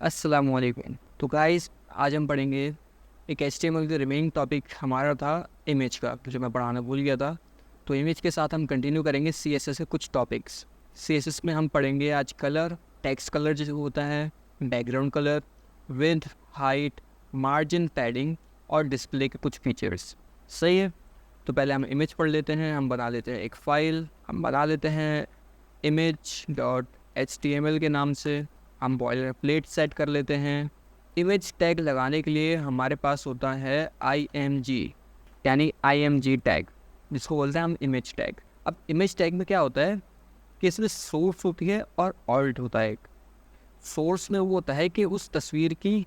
अस्सलाम वालेकुम। तो गाइस आज हम पढ़ेंगे एक HTML का रिमेनिंग टॉपिक हमारा था इमेज का, जो मैं पढ़ाना भूल गया था। तो इमेज के साथ हम कंटिन्यू करेंगे CSS के कुछ टॉपिक्स। CSS में हम पढ़ेंगे आज कलर, टेक्स्ट कलर जो होता है, background colour, width, height, margin, padding और डिस्प्ले के कुछ फीचर्स। सही है। तो पहले हम इमेज पढ़ लेते हैं। हम बना लेते हैं एक फ़ाइल, हम बना लेते हैं image.html के नाम से। हम बॉयलर प्लेट सेट कर लेते हैं। इमेज टैग लगाने के लिए हमारे पास होता है IMG, यानी IMG टैग, जिसको बोलते हैं हम इमेज टैग। अब इमेज टैग में क्या होता है कि इसमें सोर्स होती है और ऑल्ट होता है। एक सोर्स में वो होता है कि उस तस्वीर की,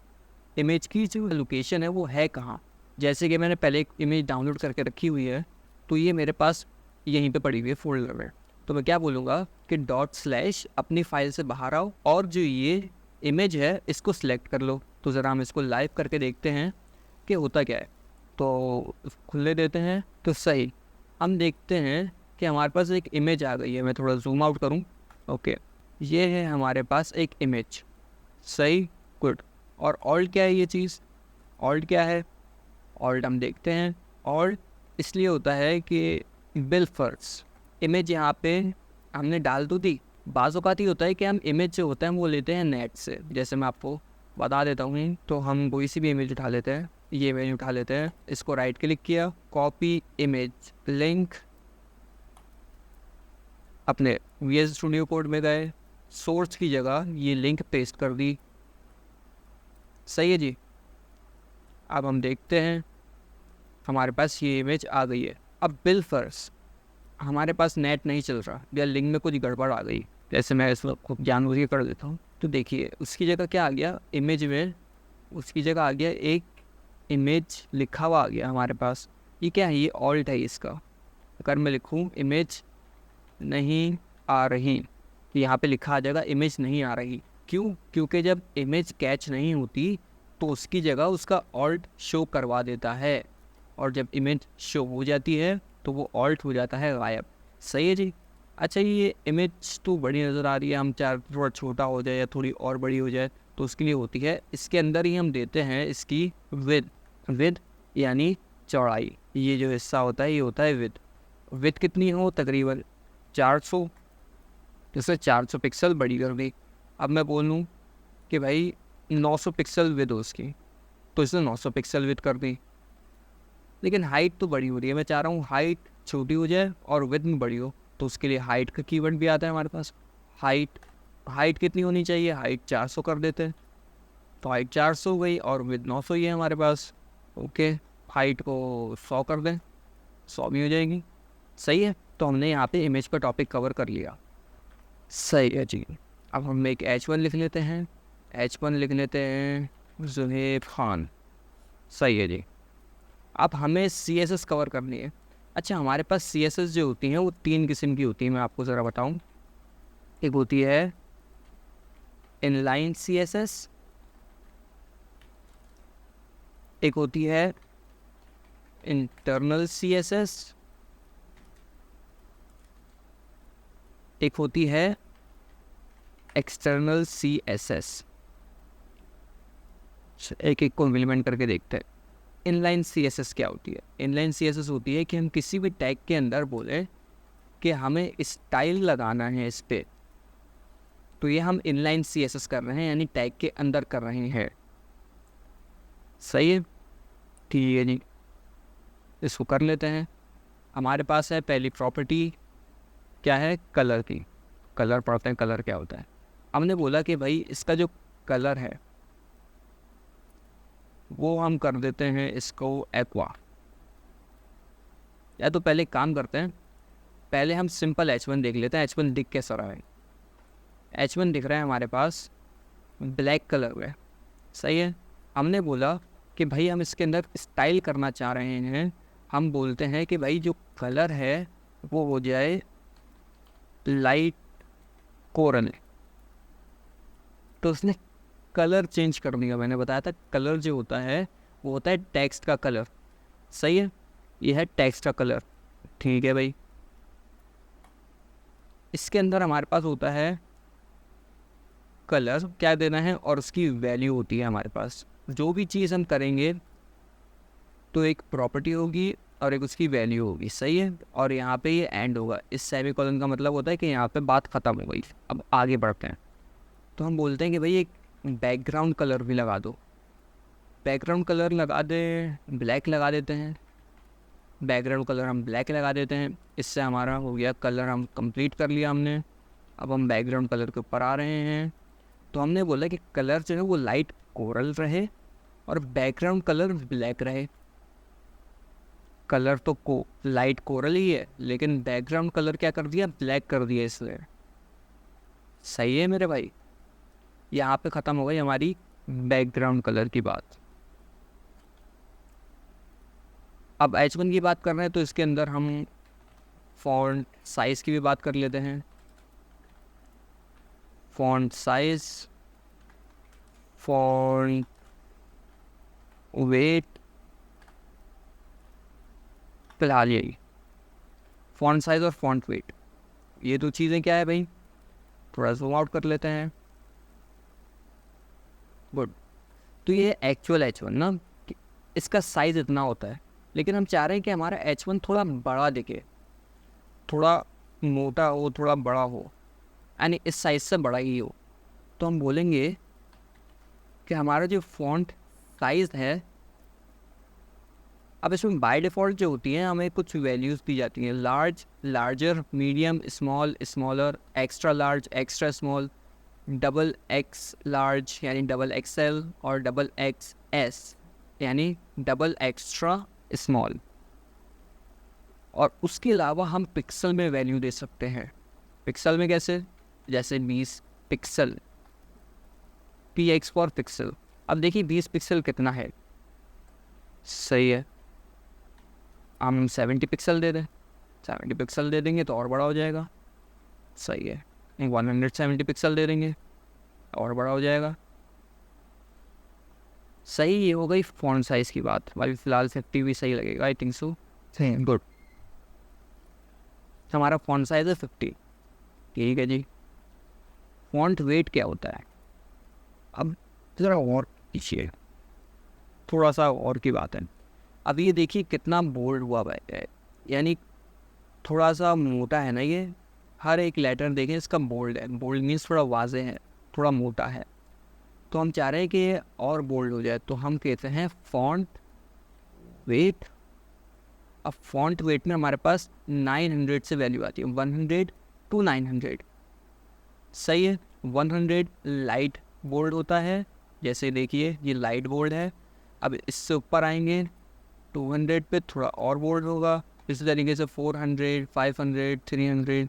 इमेज की जो लोकेशन है वो है कहाँ। जैसे कि मैंने पहले एक इमेज डाउनलोड करके रखी हुई है, तो ये मेरे पास यहीं पे पड़ी हुई है फोल्डर में। तो मैं क्या बोलूँगा कि / अपनी फ़ाइल से बाहर आओ और जो ये इमेज है इसको सिलेक्ट कर लो। तो ज़रा हम इसको लाइव करके देखते हैं कि होता क्या है। तो खुले देते हैं तो सही हम देखते हैं कि हमारे पास एक इमेज आ गई है। मैं थोड़ा जूम आउट करूँ। ओके, ये है हमारे पास एक इमेज। सही, गुड। और ऑल्ट क्या है ये चीज़? ऑल्ट क्या है? ऑल्ट हम देखते हैं। ऑल्ट इसलिए होता है कि बिल फर्स्ट इमेज यहाँ पे हमने डाल तो दी। बाज़ औक़ात ही होता है कि हम इमेज जो होता है वो लेते हैं नेट से। जैसे मैं आपको बता देता हूँ, तो हम कोई सी भी इमेज उठा लेते हैं। ये इमेज उठा लेते हैं, इसको राइट क्लिक किया, कॉपी इमेज लिंक, अपने VS स्टूडियो कोड में गए, सोर्स की जगह ये लिंक पेस्ट कर दी। सही है जी। अब हम देखते हैं हमारे पास ये इमेज आ गई है। अब बिल फर्स्ट हमारे पास नेट नहीं चल रहा या लिंक में कुछ गड़बड़ आ गई, जैसे मैं इसको खूब जानबूझ के कर देता हूँ। तो देखिए उसकी जगह क्या आ गया, इमेज में उसकी जगह आ गया एक इमेज लिखा हुआ आ गया हमारे पास। ये क्या है? ये ऑल्ट है इसका। अगर मैं लिखूँ इमेज नहीं आ रही, तो यहाँ पे लिखा आ जाएगा इमेज नहीं आ रही। क्यों? क्योंकि जब इमेज कैच नहीं होती तो उसकी जगह उसका ऑल्ट शो करवा देता है, और जब इमेज शो हो जाती है तो वो ऑल्ट हो जाता है गायब। सही है जी। अच्छा, ये इमेज तो बड़ी नज़र आ रही है, हम चाहे थोड़ा छोटा हो जाए या थोड़ी और बड़ी हो जाए तो उसके लिए होती है। इसके अंदर ही हम देते हैं इसकी विद यानी चौड़ाई। ये जो हिस्सा होता है ये होता है विद कितनी हो? तकरीबन 400। जैसे 400 पिक्सल बड़ी कर दी। अब मैं बोलूँ कि भाई 900 पिक्सल विद हो उसकी, तो इसने 900 पिक्सल विद कर दी। लेकिन हाइट तो बड़ी हो रही है, मैं चाह रहा हूँ हाइट छोटी हो जाए और विड्थ में बड़ी हो। तो उसके लिए हाइट का कीवर्ड भी आता है हमारे पास। हाइट कितनी होनी चाहिए? हाइट 400 कर देते हैं, तो हाइट 400 हो गई और विड्थ 900 ही है हमारे पास। ओके, हाइट को 100 कर दें, 100 भी हो जाएगी। सही है। तो हमने यहाँ पे इमेज का टॉपिक कवर कर लिया। सही है जी। अब हम एक H1 लिख लेते हैं। H1 लिख लेते हैं ज़ुहैब खान। सही है जी। अब हमें CSS कवर करनी है। अच्छा, हमारे पास CSS जो होती हैं वो 3 किस्म की होती हैं, मैं आपको ज़रा बताऊं। एक होती है इनलाइन CSS, एक होती है इंटरनल CSS, एक होती है एक्सटर्नल CSS। एक एक को इम्प्लीमेंट करके देखते हैं। इनलाइन CSS क्या होती है? इनलाइन CSS होती है कि हम किसी भी टैग के अंदर बोलें कि हमें स्टाइल लगाना है इस पर, तो ये हम इनलाइन CSS कर रहे हैं, यानी टैग के अंदर कर रहे हैं। सही है, ठीक है जी। इसको कर लेते हैं। हमारे पास है पहली प्रॉपर्टी, क्या है? कलर की। कलर पढ़ते हैं, कलर क्या होता है। हमने बोला कि भाई इसका जो कलर है वो हम कर देते हैं इसको एक्वा। या तो पहले काम करते हैं, पहले हम सिंपल H1 देख लेते हैं। H1 दिख कैसा रहा है? H1 दिख रहा है हमारे पास ब्लैक कलर में। सही है। हमने बोला कि भाई हम इसके अंदर स्टाइल करना चाह रहे हैं। हम बोलते हैं कि भाई जो कलर है वो हो जाए लाइट कोरल। तो उसने कलर चेंज कर दिया। मैंने बताया था कलर जो होता है वो होता है टेक्स्ट का कलर। सही है, ये है टेक्स्ट का कलर। ठीक है भाई। इसके अंदर हमारे पास होता है कलर क्या देना है और उसकी वैल्यू होती है हमारे पास। जो भी चीज़ हम करेंगे तो एक प्रॉपर्टी होगी और एक उसकी वैल्यू होगी, सही है। और यहाँ पे ये एंड होगा, इस सेमीकोलन का मतलब होता है कि यहाँ पे बात ख़त्म हो गई। अब आगे बढ़ते हैं, तो हम बोलते हैं कि भाई एक बैकग्राउंड कलर भी लगा दो। बैकग्राउंड कलर लगा दें, ब्लैक लगा देते हैं। बैकग्राउंड कलर हम ब्लैक लगा देते हैं। इससे हमारा हो गया कलर, हम कंप्लीट कर लिया हमने। अब हम बैकग्राउंड कलर के ऊपर आ रहे हैं, तो हमने बोला कि कलर जो है वो लाइट कोरल रहे और बैकग्राउंड कलर ब्लैक रहे। कलर तो लाइट कोरल ही है, लेकिन बैकग्राउंड कलर क्या कर दिया, ब्लैक कर दिया इसलिए। सही है मेरे भाई, यहाँ पे ख़त्म हो गई हमारी बैकग्राउंड कलर की बात। अब H1 की बात कर रहे हैं, तो इसके अंदर हम फॉन्ट साइज़ की भी बात कर लेते हैं। फॉन्ट साइज, फॉन्ट वेट, फिलहाल यही फॉन्ट साइज और फॉन्ट वेट, ये दो चीज़ें क्या है भाई, थोड़ा जूम आउट कर लेते हैं। गुड। तो ये एक्चुअल H1 ना, इसका साइज़ इतना होता है, लेकिन हम चाह रहे हैं कि हमारा H1 थोड़ा बड़ा दिखे, थोड़ा मोटा हो, थोड़ा बड़ा हो, यानी इस साइज़ से बड़ा ही हो। तो हम बोलेंगे कि हमारा जो फॉन्ट साइज़ है, अब इसमें बाय डिफ़ॉल्ट जो होती हैं हमें कुछ वैल्यूज़ दी जाती हैं, large, larger, medium, small, smaller, extra large, extra small, double x large यानी डबल एक्सएल और डबल एक्स एस यानी डबल एक्स्ट्रा स्मॉल। और उसके अलावा हम पिक्सल में वैल्यू दे सकते हैं। पिक्सल में कैसे, जैसे 20 पिक्सल, px फॉर पिक्सल। अब देखिए 20 पिक्सल कितना है, सही है, हम 70 पिक्सल दे दें। 70 पिक्सल दे देंगे तो और बड़ा हो जाएगा, सही है। 170 पिक्सल दे देंगे और बड़ा हो जाएगा, सही। ये हो गई फॉन्ट साइज़ की बात। भाई फिलहाल 50 भी सही लगेगा, आई थिंक सो, सही, गुड। हमारा फॉन्ट साइज़ है 50, ठीक है जी। फॉन्ट वेट क्या होता है, अब ज़रा और पीछे थोड़ा सा और की बात है। अब ये देखिए कितना बोल्ड हुआ भाई, यानी थोड़ा सा मोटा है ना ये, हर एक लेटर देखें इसका बोल्ड है। बोल्ड मीन्स थोड़ा वाजे है, थोड़ा मोटा है। तो हम चाह रहे हैं कि ये और बोल्ड हो जाए, तो हम कहते हैं फॉन्ट वेट। अब फॉन्ट वेट में हमारे पास 900 से वैल्यू आती है, 100 to 900, सही है। 100 लाइट बोल्ड होता है, जैसे देखिए ये लाइट बोल्ड है। अब इससे ऊपर आएंगे 200 पे थोड़ा और बोल्ड होगा, इसी तरीके से 400, 500, 300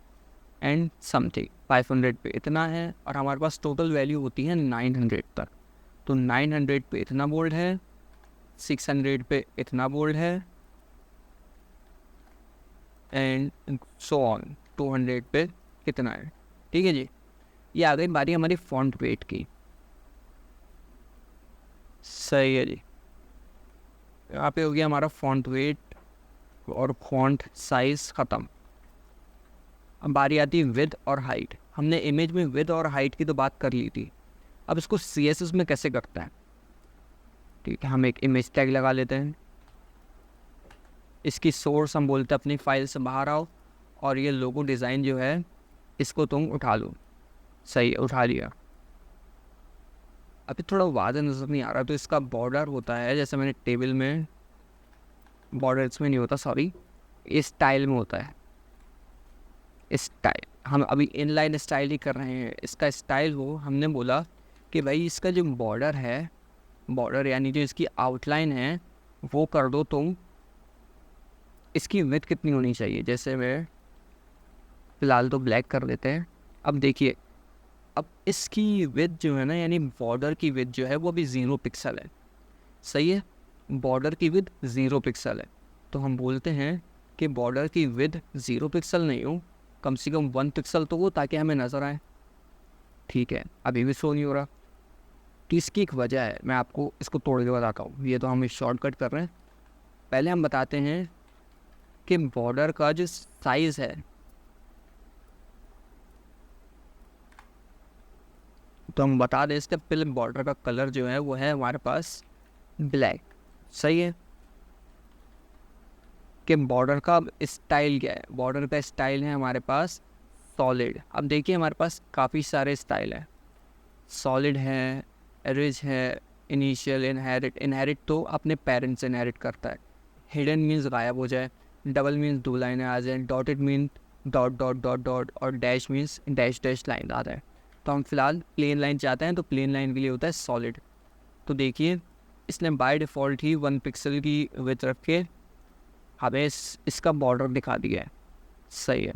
एंड समथिंग 500 पे इतना है। और हमारे पास टोटल वैल्यू होती है 900 तक। तो 900 पे इतना बोल्ड है, 600 पे इतना बोल्ड है, एंड सो ऑन 200 पे कितना है, ठीक है जी। ये आ गई बारी हमारी फॉन्ट वेट की, सही है जी। यहाँ पे हो गया हमारा फॉन्ट वेट और फॉन्ट साइज़ ख़त्म। अब बारी आती है विड्थ और हाइट। हमने इमेज में विड्थ और हाइट की तो बात कर ली थी, अब इसको CSS में कैसे करते हैं, ठीक है। हम एक इमेज टैग लगा लेते हैं, इसकी सोर्स हम बोलते हैं अपनी फाइल से बाहर आओ, और ये लोगो डिज़ाइन जो है इसको तुम उठा लो, सही है, उठा लिया। अभी थोड़ा वाज़ेह नज़र नहीं आ रहा, तो इसका बॉर्डर होता है, जैसे मैंने टेबल में, बॉर्डर इसमें नहीं होता, सॉरी, इस स्टाइल में होता है। स्टाइल हम अभी इनलाइन स्टाइल ही कर रहे हैं, इसका स्टाइल हो, हमने बोला कि भाई इसका जो बॉर्डर है, बॉर्डर यानी जो इसकी आउटलाइन है वो कर दो तुम। इसकी विड्थ कितनी होनी चाहिए, जैसे मैं फ़िलहाल तो ब्लैक कर देते हैं। अब देखिए, अब इसकी विड्थ जो है ना, यानी बॉर्डर की विड्थ जो है वो अभी 0 पिक्सल है, सही है। बॉर्डर की विड्थ 0 पिक्सल है, तो हम बोलते हैं कि बॉर्डर की विड्थ 0 पिक्सल नहीं हो, कम से कम 1 पिक्सल तो हो, ताकि हमें नज़र आए, ठीक है। अभी भी शो नहीं हो रहा, तो इसकी एक वजह है, मैं आपको इसको तोड़ के बताता हूँ। ये तो हम शॉर्टकट कर रहे हैं, पहले हम बताते हैं कि बॉर्डर का जो साइज़ है, तो हम बता दें इसका फिल्म बॉर्डर का कलर जो है वो है हमारे पास ब्लैक। सही है कि बॉर्डर का स्टाइल क्या है, बॉर्डर का स्टाइल है हमारे पास सॉलिड। अब देखिए हमारे पास काफ़ी सारे स्टाइल हैं, सॉलिड है, रिज है, इनिशियल, इनहेरिट। इनहेरिट तो अपने पेरेंट्स से इनहेरिट करता है, हिडन मीन्स गायब हो जाए, डबल मीन्स दो लाइनें आ जाए, dotted mean dot dot dot dot, और dash means dash dash line आता है। तो हम फिलहाल प्लेन लाइन चाहते हैं, तो प्लेन लाइन के लिए होता है सॉलिड। तो देखिए इसने बाय डिफ़ॉल्ट ही 1 पिक्सल की विड्थ रख के हमें इसका बॉर्डर दिखा दिया है। सही है,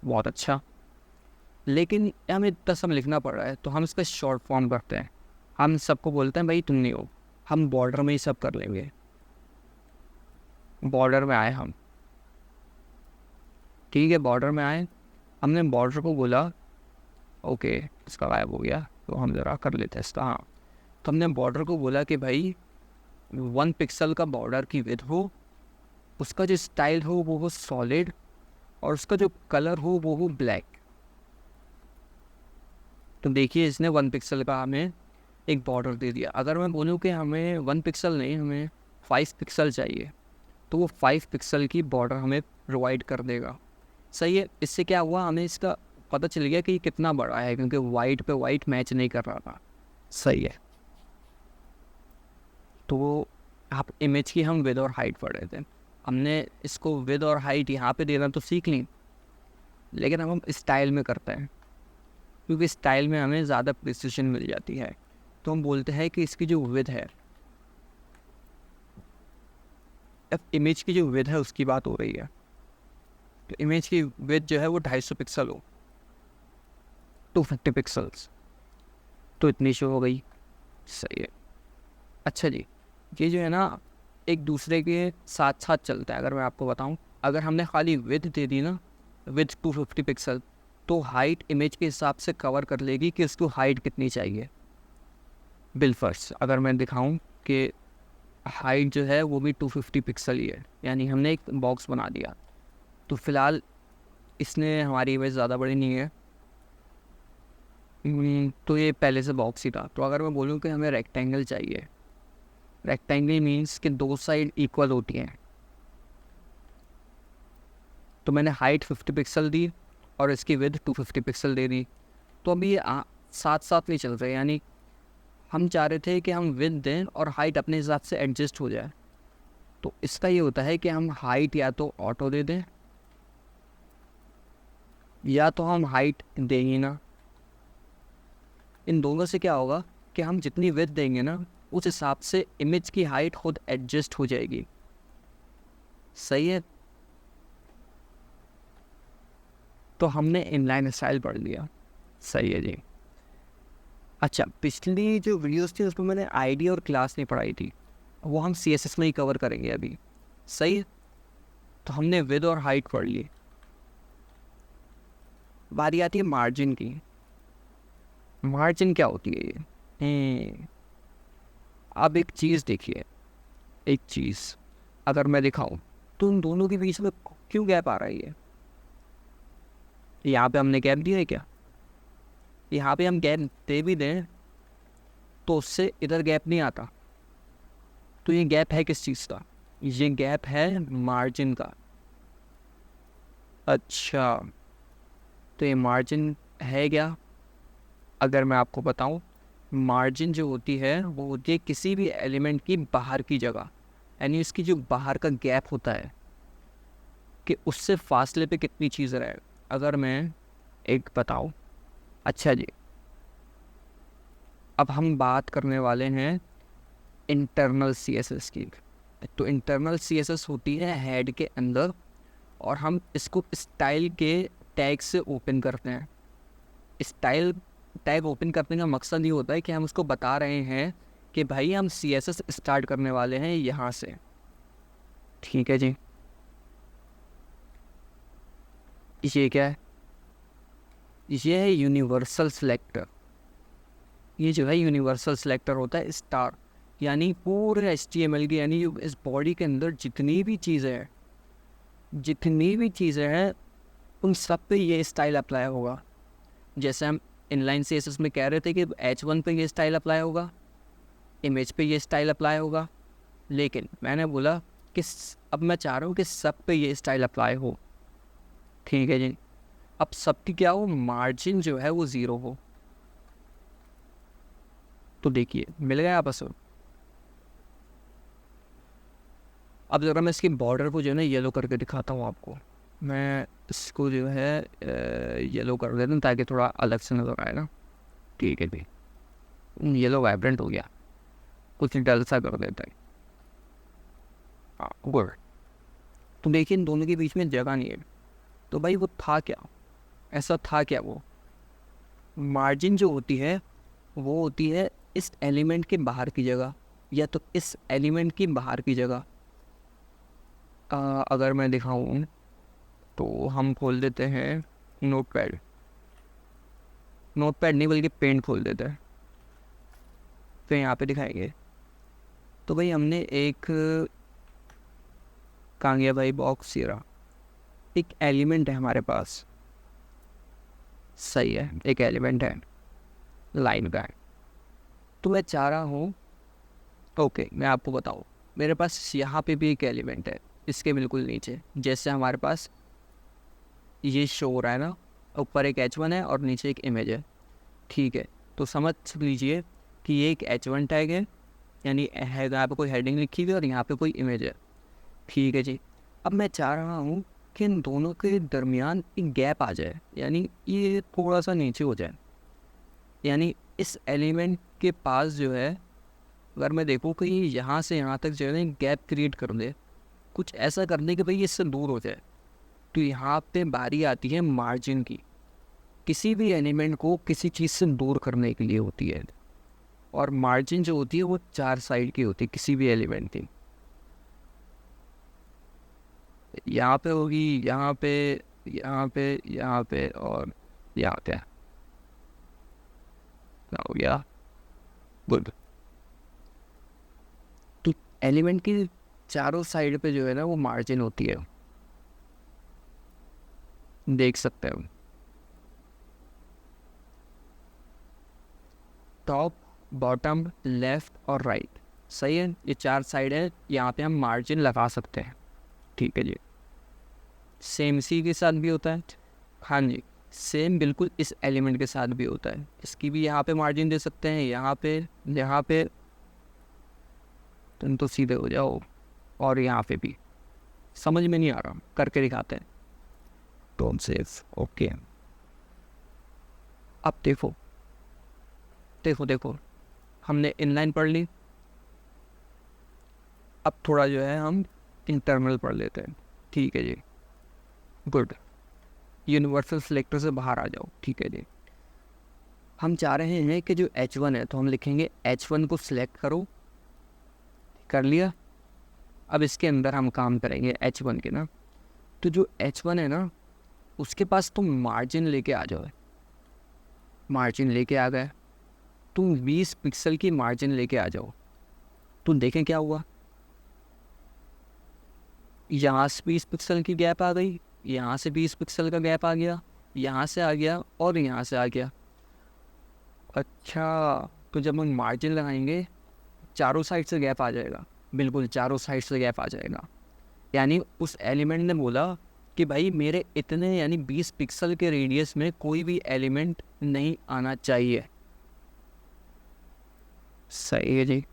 बहुत अच्छा। लेकिन हमें इतना सब लिखना पड़ रहा है, तो हम इसका शॉर्ट फॉर्म करते हैं। हम सबको बोलते हैं भाई तुम नहीं हो, हम बॉर्डर में ही सब कर लेंगे। बॉर्डर में आए हम, ठीक है, बॉर्डर में आए, हमने बॉर्डर को बोला ओके, इसका गायब हो गया, तो हम ज़रा कर लेते हैं इसका। हाँ, तो हमने बॉर्डर को बोला कि भाई 1 पिक्सल का बॉर्डर की विड्थ हो, उसका जो स्टाइल हो सॉलिड, और उसका जो कलर हो वो ब्लैक। तो देखिए इसने 1 पिक्सल का हमें एक बॉर्डर दे दिया। अगर मैं बोलूँ कि हमें 1 पिक्सल नहीं, हमें 5 पिक्सल चाहिए, तो वो 5 पिक्सल की बॉर्डर हमें प्रोवाइड कर देगा। सही है, इससे क्या हुआ, हमें इसका पता चल गया कि ये कितना बड़ा है, क्योंकि वाइट पे वाइट मैच नहीं कर रहा था। सही है, तो आप इमेज की हम विद और हाइट पढ़ रहे थे, हमने इसको विद और हाइट यहाँ पे देना तो सीख ली, लेकिन अब हम स्टाइल में करते हैं, क्योंकि स्टाइल में हमें ज़्यादा प्रिसिशन मिल जाती है। तो हम बोलते हैं कि इसकी जो विद है, अब इमेज की जो विद है उसकी बात हो रही है, तो इमेज की विद जो है वो 250 पिक्सल हो, 250 पिक्सल्स, तो इतनी शो हो गई। सही है, अच्छा जी, ये जो है ना एक दूसरे के साथ साथ चलता है। अगर मैं आपको बताऊं, अगर हमने खाली विद दे दी ना, विद 250 पिक्सल, तो हाइट इमेज के हिसाब से कवर कर लेगी कि उसको हाइट कितनी चाहिए। बिलफर्स अगर मैं दिखाऊं कि हाइट जो है वो भी 250 पिक्सल ही है, यानी हमने एक बॉक्स बना दिया, तो फ़िलहाल इसने हमारी इमेज ज़्यादा बड़ी नहीं है, तो ये पहले से बॉक्स ही था। तो अगर मैं बोलूँ कि हमें रेक्टेंगल चाहिए, रेक्टेंगल मीन्स कि दो साइड इक्वल होती हैं, तो मैंने हाइट 50 पिक्सल दी और इसकी विड्थ 250 पिक्सल दे दी। तो अभी ये साथ साथ नहीं चल रहे, यानी हम चाह रहे थे कि हम विड्थ दें और हाइट अपने हिसाब से एडजस्ट हो जाए। तो इसका ये होता है कि हम हाइट या तो ऑटो दे दें, या तो हम हाइट दें ही ना। इन दोनों से क्या होगा कि हम जितनी विड्थ देंगे ना, उस हिसाब से इमेज की हाइट खुद एडजस्ट हो जाएगी। सही है, तो हमने इनलाइन स्टाइल पढ़ लिया। सही है जी। अच्छा, पिछली जो वीडियोस थी उसमें मैंने आईडी और क्लास नहीं पढ़ाई थी, वो हम सीएसएस में ही कवर करेंगे अभी। सही है, तो हमने विड्थ और हाइट पढ़ ली, बारी आती है मार्जिन की। मार्जिन क्या होती है ये? अब एक चीज़ देखिए, एक चीज़ अगर मैं दिखाऊं, तो उन दोनों के बीच में क्यों गैप आ रही है? यहाँ पे हमने गैप दिया है क्या? यहाँ पे हम गैप दे भी दें तो उससे इधर गैप नहीं आता। तो ये गैप है किस चीज़ का? ये गैप है मार्जिन का। अच्छा, तो ये मार्जिन है क्या? अगर मैं आपको बताऊं, मार्जिन जो होती है वो होती है किसी भी एलिमेंट की बाहर की जगह, यानी इसकी जो बाहर का गैप होता है कि उससे फासले पे कितनी चीज़ रहे। अगर मैं एक बताऊं, अच्छा जी, अब हम बात करने वाले हैं इंटरनल सीएसएस की। तो इंटरनल सीएसएस होती है हेड के अंदर, और हम इसको स्टाइल के टैग से ओपन करते हैं। स्टाइल टैग ओपन करने का मकसद ये होता है कि हम उसको बता रहे हैं कि भाई हम सीएसएस स्टार्ट करने वाले हैं यहाँ से। ठीक है जी, ये क्या है? ये है यूनिवर्सल सिलेक्टर। ये जो है यूनिवर्सल सिलेक्टर होता है स्टार, यानी पूरे HTML की, यानी इस बॉडी के अंदर जितनी भी चीज़ें हैं, जितनी भी चीज़ें हैं उन सब पे ये स्टाइल अप्लाई होगा। जैसे हम इनलाइन CSS में कह रहे थे कि H1 पे ये स्टाइल अप्लाई होगा, इमेज पे ये स्टाइल अप्लाई होगा, लेकिन मैंने बोला कि अब मैं चाह रहा हूँ कि सब पे ये स्टाइल अप्लाई हो। ठीक है जी, अब सबकी क्या हो, मार्जिन जो है वो 0 हो। तो देखिए मिल गया आपस में। अब ज़रा मैं इसकी बॉर्डर को जो है ना येलो करके दिखाता हूँ आपको। मैं इसको जो है येलो कर देता हूँ ताकि थोड़ा अलग से नजर आए ना। ठीक है जी, येलो वाइब्रेंट हो गया, कुछ डल सा कर देता है। हाँ गुड। तो देखिए इन दोनों के बीच में जगह नहीं है, तो भाई वो था क्या, ऐसा था क्या? वो मार्जिन जो होती है वो होती है इस एलिमेंट के बाहर की जगह, या तो इस एलिमेंट की बाहर की जगह। अगर मैं दिखाऊँ तो हम खोल देते हैं नोटपैड, नोटपैड नहीं बल्कि पेंट खोल देते हैं, फिर यहाँ पे दिखाएंगे। तो भाई हमने एक कहाँ गया भाई बॉक्स, ये रहा। एक एलिमेंट है हमारे पास, सही है, एक एलिमेंट है लाइन का है। तो मैं चाह रहा हूँ, ओके मैं आपको बताऊँ, मेरे पास यहाँ पे भी एक एलिमेंट है, इसके बिल्कुल नीचे, जैसे हमारे पास ये शो हो रहा है ना, ऊपर एक H1 है और नीचे एक इमेज है। ठीक है, तो समझ लीजिए कि ये एक H1 टैग है, यानी है यहाँ पे कोई हेडिंग लिखी हुई है और यहाँ पे कोई इमेज है। ठीक है जी, अब मैं चाह रहा हूँ कि इन दोनों के दरमियान एक गैप आ जाए, यानी ये थोड़ा सा नीचे हो जाए, यानी इस एलिमेंट के पास जो है, अगर मैं देखूँ कि यहाँ से यहाँ तक जो है ना गैप क्रिएट कर दे, कुछ ऐसा कर दे कि भाई इससे दूर हो जाए। तो यहाँ पे बारी आती है मार्जिन की, किसी भी एलिमेंट को किसी चीज़ से दूर करने के लिए होती है, और मार्जिन जो होती है वो 4 साइड की होती है किसी भी एलिमेंट की। यहाँ पे होगी, यहाँ पे, यहाँ पे, यहाँ पे और यहाँ पे। क्या हो गया, गुड। तो एलिमेंट की चारों साइड पे जो है ना वो मार्जिन होती है, देख सकते हो, टॉप, बॉटम, लेफ्ट और राइट। सही है, ये 4 साइड है, यहाँ पे हम मार्जिन लगा सकते हैं। ठीक है जी, सेम सी के साथ भी होता है। हाँ जी, सेम बिल्कुल इस एलिमेंट के साथ भी होता है, इसकी भी यहाँ पे मार्जिन दे सकते हैं, यहाँ पे, यहाँ पे, तुम तो सीधे हो जाओ, और यहाँ पे भी। समझ में नहीं आ रहा, करके दिखाते हैं। Don't save, okay. अब देखो देखो देखो, हमने इनलाइन पढ़ ली, अब थोड़ा जो है हम इंटरनल पढ़ लेते हैं। ठीक है जी, गुड। यूनिवर्सल सिलेक्टर से बाहर आ जाओ। ठीक है जी, हम चाह रहे हैं कि जो H1 है तो हम लिखेंगे H1 को सिलेक्ट करो, कर लिया। अब इसके अंदर हम काम करेंगे H1 के ना, तो जो H1 है ना उसके पास तुम मार्जिन लेके आ जाओ, मार्जिन लेके आ गए, तुम 20 पिक्सल की मार्जिन लेके आ जाओ। तुम देखें क्या हुआ, यहाँ से 20 पिक्सल की गैप आ गई, यहाँ से 20 पिक्सल का गैप आ गया, यहाँ से आ गया और यहाँ से आ गया। अच्छा, तो जब हम मार्जिन लगाएंगे चारों साइड से गैप आ जाएगा, बिल्कुल चारों साइड से गैप आ जाएगा। यानी उस एलिमेंट ने बोला कि भाई मेरे इतने यानी 20 पिक्सल के रेडियस में कोई भी एलिमेंट नहीं आना चाहिए। सही है जी,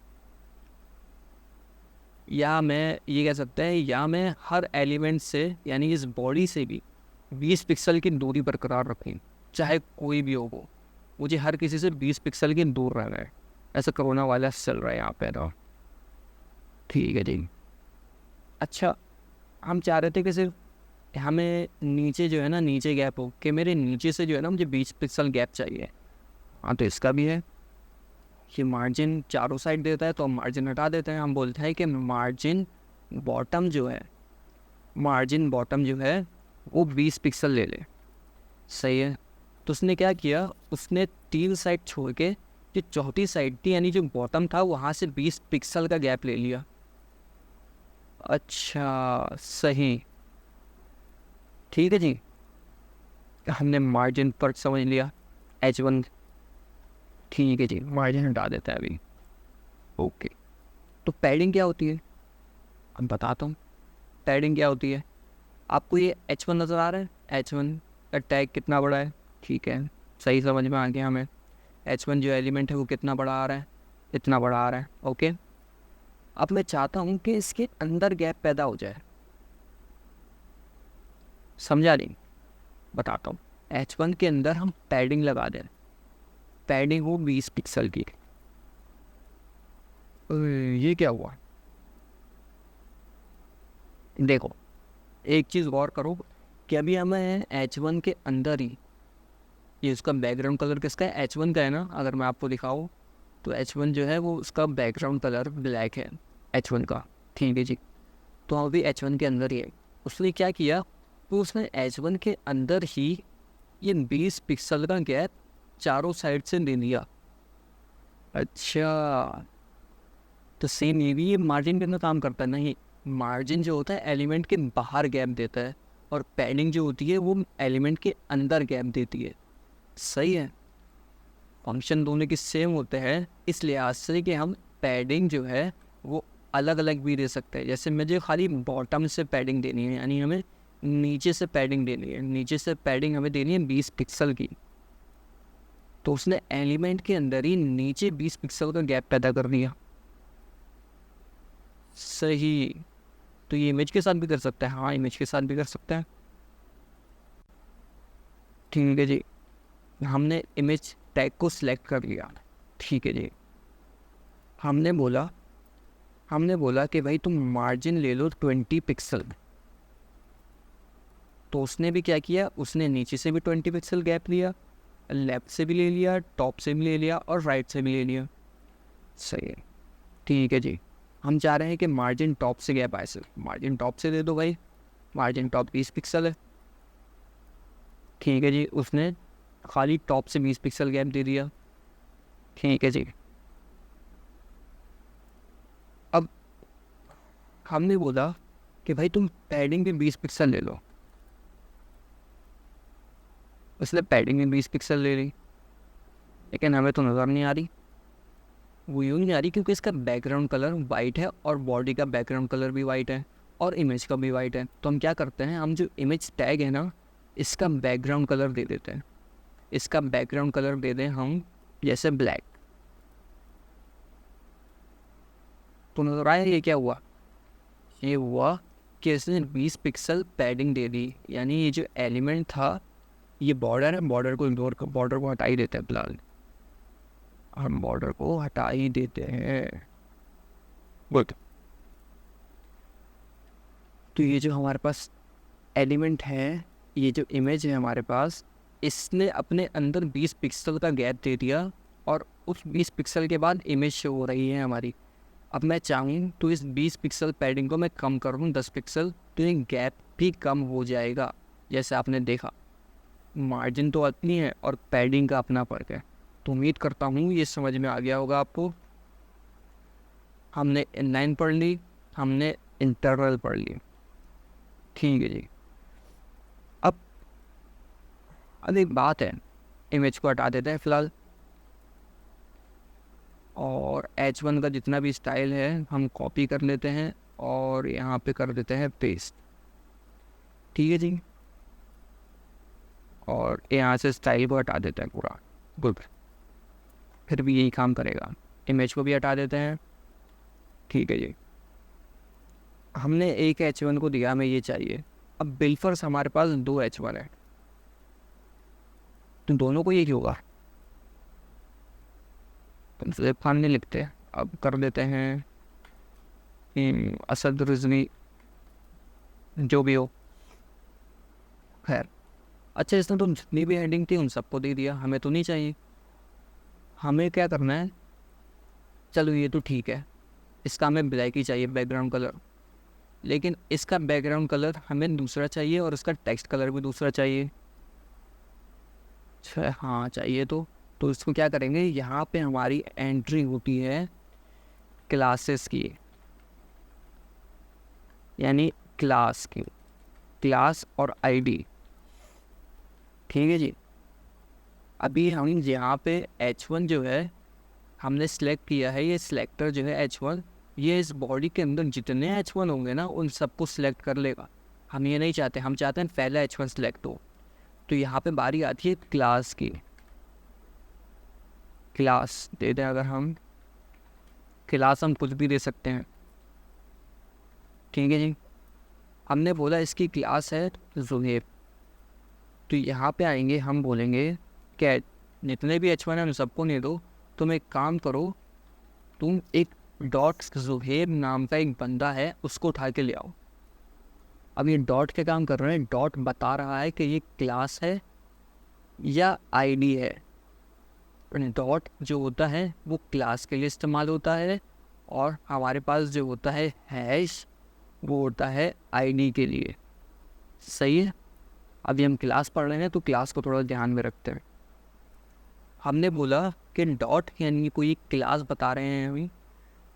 या मैं ये कह सकते हैं, या मैं हर एलिमेंट से यानी इस बॉडी से भी 20 पिक्सल की दूरी बरकरार रखें, चाहे कोई भी हो वो, मुझे हर किसी से 20 पिक्सल की दूर रहना है। ऐसा कोरोना वायरस चल रहा है यहाँ पे तो। ठीक है जी, अच्छा हम चाह रहे थे कि सिर्फ हमें नीचे जो है ना नीचे गैप हो, कि मेरे नीचे से जो है ना मुझे 20 पिक्सल गैप चाहिए। हाँ तो इसका भी है, ये मार्जिन चारों साइड देता है तो हम मार्जिन हटा देते हैं, हम बोलते हैं कि मार्जिन बॉटम जो है, मार्जिन बॉटम जो है वो 20 पिक्सल ले ले। सही है, तो उसने क्या किया, उसने 3 साइड छोड़ के जो चौथी साइड थी यानी जो बॉटम था वहाँ से 20 पिक्सल का गैप ले लिया। अच्छा सही, ठीक है जी, हमने मार्जिन फर्क समझ लिया। H1, ठीक है जी, मार्जिन हटा देता है अभी। ओके, तो पैडिंग क्या होती है अब बताता हूँ। पैडिंग क्या होती है, आपको ये H1 नज़र आ रहा है, H1 का टैग कितना बड़ा है, ठीक है, सही समझ में आ गया हमें। H1 जो एलिमेंट है वो कितना बड़ा आ रहा है, इतना बड़ा आ रहा है। ओके, अब मैं चाहता हूँ कि इसके अंदर गैप पैदा हो जाए, समझा नहीं, बताता हूँ। H1 के अंदर हम पैडिंग लगा दें, पैडिंग हो 20 पिक्सल की। ये क्या हुआ, देखो एक चीज़ गौर करो कि अभी हमें H1 के अंदर ही, ये उसका बैकग्राउंड कलर किसका है, H1 का है ना। अगर मैं आपको दिखाऊँ तो H1 जो है वो उसका बैकग्राउंड कलर ब्लैक है H1 का, ठीक है जी। तो हम अभी H1 के अंदर ही है, उसने क्या किया, तो उसने H1 के अंदर ही ये 20 पिक्सल का गैप चारों साइड से दे दिया। अच्छा, तो सेम ये भी ये मार्जिन के अंदर काम करता है, नहीं, मार्जिन जो होता है एलिमेंट के बाहर गैप देता है, और पैडिंग जो होती है वो एलिमेंट के अंदर गैप देती है। सही है, फंक्शन दोनों के सेम होते हैं, इस लिहाज से कि हम पैडिंग जो है वो अलग अलग भी दे सकते हैं। जैसे मुझे खाली बॉटम से पैडिंग देनी है, यानी हमें नीचे से पैडिंग देनी है, नीचे से पैडिंग हमें देनी है 20 पिक्सल की, तो उसने एलिमेंट के अंदर ही नीचे 20 पिक्सल का गैप पैदा कर दिया। सही, तो ये इमेज के साथ भी कर सकता है, हाँ इमेज के साथ भी कर सकता है, ठीक है जी। हमने इमेज टैग को सिलेक्ट कर लिया, ठीक है जी। हमने बोला कि भाई तुम मार्जिन ले लो 20 पिक्सल, तो उसने भी क्या किया, उसने नीचे से भी 20 पिक्सल गैप लिया, लेफ्ट से भी ले लिया, टॉप से भी ले लिया, और राइट से भी ले लिया। सही है, ठीक है जी। हम चाह रहे हैं कि मार्जिन टॉप से गैप आए, सिर्फ मार्जिन टॉप से दे दो भाई, मार्जिन टॉप 20 पिक्सल है, ठीक है जी। उसने खाली टॉप से 20 पिक्सल गैप दे दिया, ठीक है जी। अब हमने बोला कि भाई तुम पैडिंग भी 20 पिक्सल ले लो, उसने पैडिंग में 20 पिक्सल ले ली, लेकिन हमें तो नज़र नहीं आ रही। वो यूँ नहीं आ रही क्योंकि इसका बैकग्राउंड कलर वाइट है, और बॉडी का बैकग्राउंड कलर भी वाइट है, और इमेज का भी वाइट है। तो हम क्या करते हैं, हम जो इमेज टैग है ना, इसका बैकग्राउंड कलर दे देते हैं, इसका बैकग्राउंड कलर दे दें हम जैसे ब्लैक। तो नज़र आया ये क्या हुआ, ये हुआ कि इसने 20 पिक्सल पैडिंग दे दी, यानी ये जो एलिमेंट था, ये बॉर्डर है, बॉर्डर को इग्नोर कर, बॉर्डर को हटा ही देते हैं फिलहाल, हम बॉर्डर को हटा ही देते हैं, गुड। तो ये जो हमारे पास एलिमेंट है, ये जो इमेज है हमारे पास, इसने अपने अंदर 20 पिक्सल का गैप दे दिया, और उस 20 पिक्सल के बाद इमेज शो हो रही है हमारी। अब मैं चाहूँ तो इस 20 पिक्सल पैडिंग को मैं कम कर दूँ 10 पिक्सल, तो ये गैप भी कम हो जाएगा। जैसे आपने देखा, मार्जिन तो अपनी है और पैडिंग का अपना फर्क है। तो उम्मीद करता हूँ ये समझ में आ गया होगा आपको। हमने इनलाइन पढ़ ली, हमने इंटरवल पढ़ ली, ठीक है जी। अब एक बात है, इमेज को हटा देते हैं फिलहाल, और H1 का जितना भी स्टाइल है हम कॉपी कर लेते हैं, और यहाँ पे कर देते हैं पेस्ट, ठीक है जी। और यहाँ से स्टाइल को हटा देते हैं पूरा, गुड, फिर भी यही काम करेगा। इमेज को भी हटा देते हैं, ठीक है जी। हमने एक H1 को दिया, हमें ये चाहिए। अब बिल्फर्स हमारे पास 2 H1 है, तो दोनों को ये क्यों होगा, तो सुलेब खान ने लिखते, अब कर देते हैं असद रिजवी, जो भी हो, खैर। अच्छा, इसने तो जितनी भी हेडिंग थी उन सबको दे दिया, हमें तो नहीं चाहिए। हमें क्या करना है, चलो ये तो ठीक है, इसका हमें ब्लैक ही चाहिए बैकग्राउंड कलर, लेकिन इसका बैकग्राउंड कलर हमें दूसरा चाहिए, और इसका टेक्स्ट कलर भी दूसरा चाहिए। अच्छा हाँ चाहिए, तो इसको क्या करेंगे, यहाँ पे हमारी एंट्री होती है क्लासेस की, यानी क्लास की, क्लास और आईडी, ठीक है जी। अभी हम यहाँ पे H1 जो है हमने सेलेक्ट किया है, ये सिलेक्टर जो है H1, ये इस बॉडी के अंदर जितने H1 होंगे ना उन सबको सिलेक्ट कर लेगा। हम ये नहीं चाहते, हम चाहते हैं पहले H1 सिलेक्ट हो। तो यहाँ पे बारी आती है क्लास की। क्लास दे दें, अगर हम क्लास हम कुछ भी दे सकते हैं, ठीक है जी। हमने बोला इसकी क्लास है ज़ुहैब, तो यहाँ पे आएंगे, हम बोलेंगे कि जितने भी H1 है उन सबको नहीं दो, तुम एक काम करो, तुम एक डॉट ज़ुहैब नाम का एक बंदा है उसको उठा के ले आओ। अब ये डॉट के काम कर रहे हैं, डॉट बता रहा है कि ये क्लास है या आईडी है। डॉट जो होता है वो क्लास के लिए इस्तेमाल होता है, और हमारे पास जो होता है हैश वो होता है आईडी के लिए। सही है। अभी हम क्लास पढ़ रहे हैं तो क्लास को थोड़ा ध्यान में रखते हैं। हमने बोला कि डॉट यानी कोई क्लास बता रहे हैं अभी,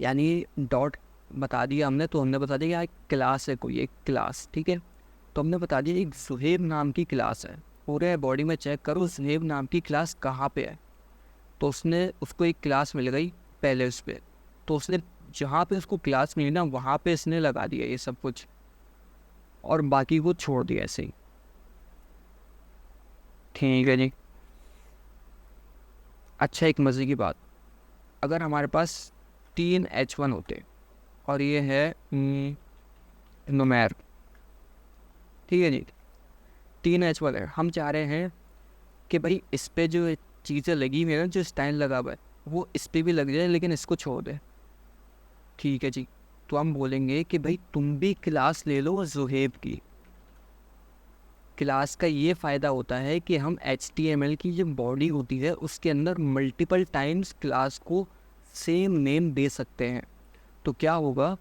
यानी डॉट बता दिया हमने, तो हमने बता दिया कि क्लास है कोई एक क्लास, ठीक है। तो हमने बता दिया एक ज़ुहैब नाम की क्लास है। पूरे बॉडी में चेक करो ज़ुहैब नाम की क्लास कहाँ पे है, तो उसको एक क्लास मिल गई पहले उस पर, तो उसने जहाँ पे उसको क्लास मिली ना वहाँ पे इसने लगा दिया ये सब कुछ, और बाकी को छोड़ दिया ऐसे ही। ठीक है जी। अच्छा, एक मज़े की बात, अगर हमारे पास 3 H1 होते और ये है नुमैर, ठीक है जी, 3 H1 है, हम चाह रहे हैं कि भाई इस पे जो चीज़ें लगी हुई है ना, जो स्टाइल लगा हुआ है वो इस पर भी लग जाए लेकिन इसको छोड़ दे। ठीक है जी। तो हम बोलेंगे कि भाई तुम भी क्लास ले लो ज़ुहैब की। क्लास का ये फ़ायदा होता है कि हम HTML की जो बॉडी होती है उसके अंदर मल्टीपल टाइम्स क्लास को सेम नेम दे सकते हैं। तो क्या होगा,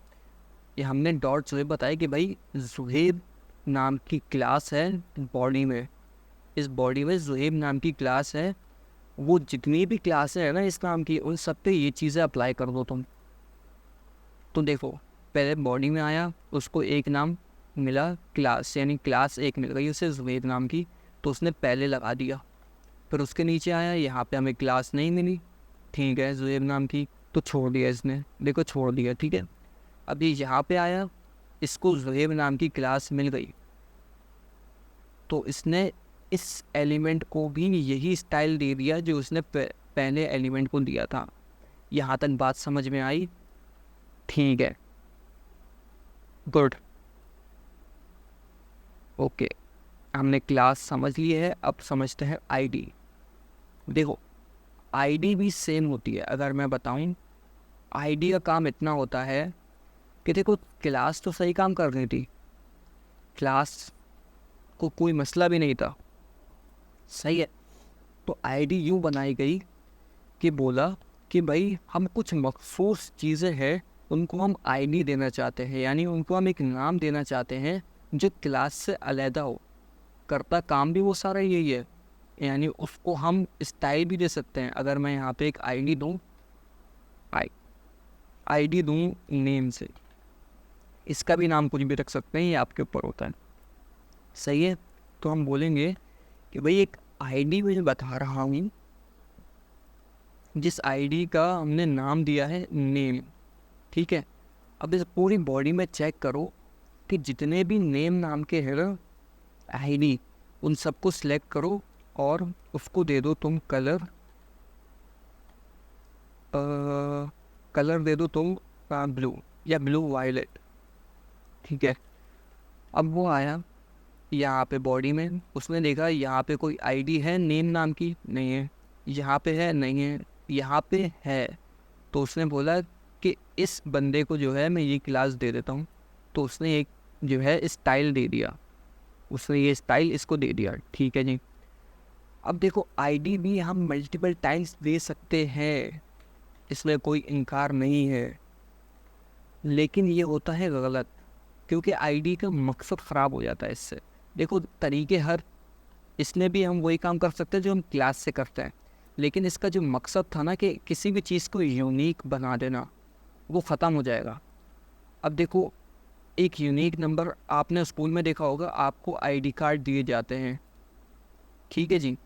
ये हमने डॉट ज़ुहैब बताया कि भाई ज़ुहैब नाम की क्लास है बॉडी में, इस बॉडी में ज़ुहैब नाम की क्लास है, वो जितनी भी क्लासें हैं ना इस नाम की उन सब पे ये चीज़ें अप्लाई कर दो तुम। तो देखो, पहले बॉडी में आया, उसको एक नाम मिला क्लास, यानी क्लास एक मिल गई उसे ज़ुहैब नाम की, तो उसने पहले लगा दिया। फिर उसके नीचे आया, यहाँ पे हमें क्लास नहीं मिली, ठीक है, ज़ुहैब नाम की, तो छोड़ दिया इसने, देखो छोड़ दिया, ठीक है। अभी यहाँ पे आया, इसको ज़ुहैब नाम की क्लास मिल गई, तो इसने इस एलिमेंट को भी यही स्टाइल दे दिया जो उसने पहले एलिमेंट को दिया था। यहाँ तक बात समझ में आई? ठीक है, गुड, ओके। हमने क्लास समझ ली है, अब समझते हैं आईडी। देखो, आईडी भी सेम होती है। अगर मैं बताऊं, आईडी का काम इतना होता है कि देखो क्लास तो सही काम कर रही थी, क्लास को कोई मसला भी नहीं था, सही है। तो आईडी यूँ बनाई गई कि बोला कि भाई हम कुछ मखसूस चीज़ें हैं उनको हम आईडी देना चाहते हैं, यानी उनको हम एक नाम देना चाहते हैं जो क्लास से अलहदा हो, करता काम भी वो सारा यही है, यानी उसको हम स्टाइल भी दे सकते हैं। अगर मैं यहाँ पे एक आईडी दूँ, आईडी दूँ नेम से, इसका भी नाम कुछ भी रख सकते हैं, ये आपके ऊपर होता है, सही है। तो हम बोलेंगे कि भाई एक आईडी में बता रहा हूँ, जिस आईडी का हमने नाम दिया है नेम, ठीक है। अब इस पूरी बॉडी में चेक करो कि जितने भी नेम नाम के हैं ना आईडी, उन सबको सिलेक्ट करो और उसको दे दो तुम कलर, कलर दे दो तुम ब्लू या ब्लू वायलेट, ठीक है। अब वो आया यहाँ पे बॉडी में, उसने देखा यहाँ पे कोई आईडी है नेम नाम की, नहीं है, यहाँ पे है, नहीं है, यहाँ पे है, तो उसने बोला कि इस बंदे को जो है मैं ये क्लास दे देता हूँ, तो उसने एक जो है स्टाइल दे दिया, उसने ये स्टाइल इसको दे दिया, ठीक है जी। अब देखो आईडी भी हम मल्टीपल टाइम्स दे सकते हैं, इसमें कोई इनकार नहीं है, लेकिन ये होता है गलत, क्योंकि आईडी का मकसद ख़राब हो जाता है इससे। देखो तरीके हर, इसमें भी हम वही काम कर सकते हैं जो हम क्लास से करते हैं, लेकिन इसका जो मकसद था ना कि किसी भी चीज़ को यूनिक बना देना, वो ख़त्म हो जाएगा। अब देखो, एक यूनिक नंबर, आपने स्कूल में देखा होगा, आपको आईडी कार्ड दिए जाते हैं, ठीक है जी।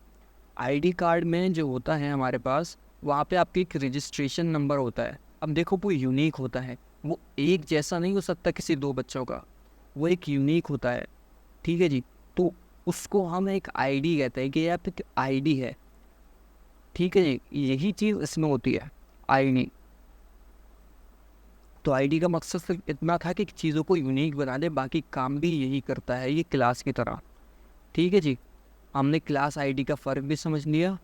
आईडी कार्ड में जो होता है हमारे पास, वहाँ पे आपके एक रजिस्ट्रेशन नंबर होता है। अब देखो वो यूनिक होता है, वो एक जैसा नहीं हो सकता किसी दो बच्चों का, वो एक यूनिक होता है। ठीक है जी। तो उसको हम एक आईडी कहते हैं कि ये आप एक आईडी है। ठीक है जी, यही चीज़ इसमें होती है, आईडी। तो आईडी का मकसद सिर्फ इतना था कि चीज़ों को यूनिक बना दे, बाकी काम भी यही करता है ये क्लास की तरह। ठीक है जी। हमने क्लास आईडी का फ़र्क भी समझ लिया,